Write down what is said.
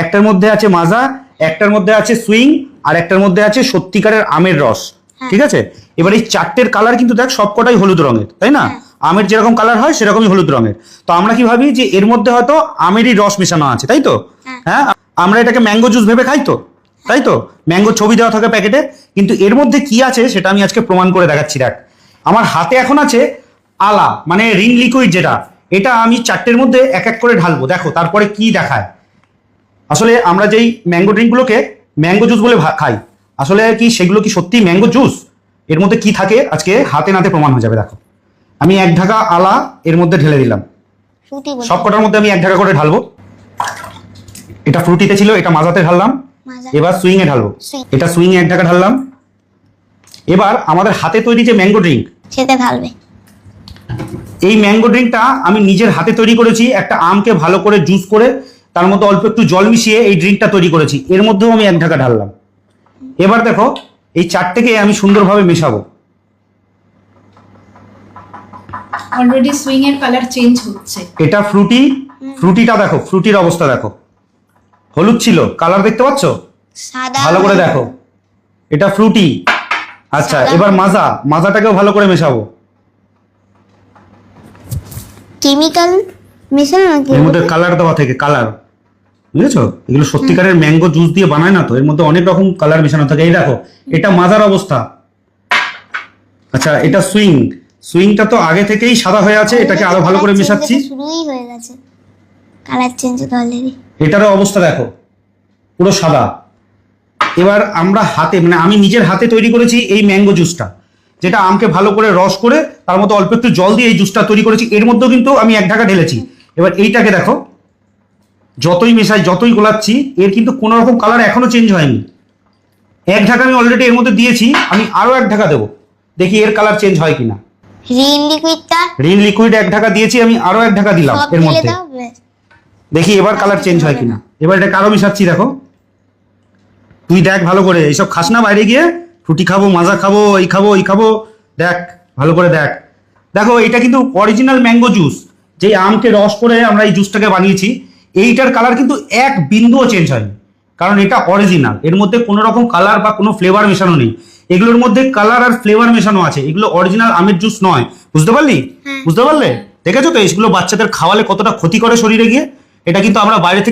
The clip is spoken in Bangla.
একটার মধ্যে আছে মাজা, একটার মধ্যে আছে সুইং, আর একটার মধ্যে আছে সত্যিকারের আমের রস। ঠিক আছে, এবার এই চারটের কালার কিন্তু দেখ সবকটাই হলুদ রঙের, তাই না? আমের যেরকম কালার হয় সেরকমই হলুদ রঙের। তো আমরা কি ভাবি যে এর মধ্যে হয়তো আমেরই রস মেশানো আছে, তাই তো? হ্যাঁ, আমরা এটাকে ম্যাঙ্গো জুস ভেবে খাই তো, তাই তো? ম্যাঙ্গো ছবি দেওয়া থাকে প্যাকেটে, কিন্তু এর মধ্যে কি আছে সেটা আমি আজকে প্রমাণ করে দেখাচ্ছি। দেখ, আমার হাতে এখন আছে আলা, মানে রিং লিকুইড যেটা, এটা আমি চারটের মধ্যে এক এক করে ঢালবো, দেখো তারপরে কি দেখায়। আসলে আমরা যেই ম্যাঙ্গো ড্রিঙ্কগুলোকে ম্যাঙ্গো জুস বলে খাই, আসলে কি সেগুলো কি সত্যি ম্যাঙ্গো জুস? এর মধ্যে কি থাকে আজকে হাতে নাতে প্রমাণ হয়ে যাবে। দেখো, আমি এক ঢাকা আলা এর মধ্যে ঢেলে দিলাম, সব কটার মধ্যে আমি এক ঢাকা করে ঢালবো। এটা ফ্রুটিতে ছিল, এটা মাজাতে ঢাললাম। এবার সুইং এ ঢালবো, এটা সুইং এ এক ঢাকা ঢাললাম। এবার আমাদের হাতে তৈরি যে ম্যাঙ্গো ড্রিঙ্ক, সেটা ঢালবে। এই ম্যাঙ্গো ড্রিঙ্কটা আমি নিজের হাতে তৈরি করেছি। একটা আমকে ভালো করে জুস করে তার মধ্যে অল্প একটু জল মিশিয়ে এই ড্রিঙ্কটা তৈরি করেছি, এর মধ্যেও আমি এক ঢাকা ঢাললাম। এবার দেখো, এই চারটেকে আমি সুন্দরভাবে মেশাবো। অলরেডি সুইং এর কালার চেঞ্জ হচ্ছে। এটা ফ্রুটি, ফ্রুটিটা দেখো, ফ্রুটির অবস্থা দেখো, হলুদ ছিল, কালার দেখতে পাচ্ছ? সাদা ভালো করে দেখো, এটা ফ্রুটি। আচ্ছা, এবার মাজা, মাজাটাকেও ভালো করে মেশাবো। কেমিক্যাল মেশানো নাকি? এর মধ্যে কালার দেওয়া থেকে, কালার, বুঝেছো? এগুলো সত্যিকারের ম্যাঙ্গো জুস দিয়ে বানায় না তো, এর মধ্যে অনেক রকম কালার মেশানো থাকে। এই দেখো, এটা মাজার অবস্থা। আচ্ছা, এটা সুইং, সুইংটা তো আগে থেকেই সাদা হয়ে আছে, এটাকে আরো ভালো করে মেশাচ্ছি। শুরুই হয়ে গেছে কালার চেঞ্জ তো অলরেডি। এটারও অবস্থা দেখো, পুরো সাদা। এবার আমরা হাতে, মানে আমি নিজের হাতে তৈরি করেছি এই ম্যাঙ্গো জুসটা, যেটা আমকে ভালো করে রস করে তার মধ্যে অল্প একটু জল দিয়ে এই জুসটা তৈরি করেছি। এর মধ্যেও কিন্তু আমি এক ঢাকা ঢেলেছি। এবার এইটাকে দেখো, যতই মেশাই, যতই গোলাচ্ছি, এর কিন্তু কোনো রকম কালার এখনো চেঞ্জ হয়নি। এক ঢাকা আমি অলরেডি এর মধ্যে দিয়েছি, আমি আরো এক ঢাকা দেবো, দেখি এর কালার চেঞ্জ হয় কিনা। রিন লিকুইডটা, রিন লিকুইড এক ঢাকা দিয়েছি, আমি আরো এক ঢাকা দিলাম সব এর দিয়ে মধ্যে, দাও ব্যাস। দেখি এবার কালার চেঞ্জ হয় কিনা। এবার এটা আরো মিশাচ্ছি, দেখো তুই দেখ ভালো করে, এইসব খাস না বাইরে গিয়ে, ফ্রুটি খাবো, মাজা খাবো, এই খাবো, এই খাবো, দেখ ভালো করে দেখ। দেখো, এটা কিন্তু অরিজিনাল ম্যাঙ্গো জুস, যেই আমকে রস করে আমরা এই জুসটাকে বানিয়েছি। এইটার কালার কিন্তু এক বিন্দুও চেঞ্জ হয়নি, কারণ এটা অরিজিনাল। এর মধ্যে কোনো রকম কালার বা কোনো ফ্লেভার মেশানো নেই। এগুলোর মধ্যে কালার আর ফ্লেভার মেশানো আছে, এগুলো অরিজিনাল আমের জুস নয়। বুঝতে পারলি? বুঝতে পারলে? দেখেছো তো, এইগুলো বাচ্চাদের খাওয়ালে কতটা ক্ষতি করে শরীরে গিয়ে। এটা কিন্তু আমরা বাইরে থেকে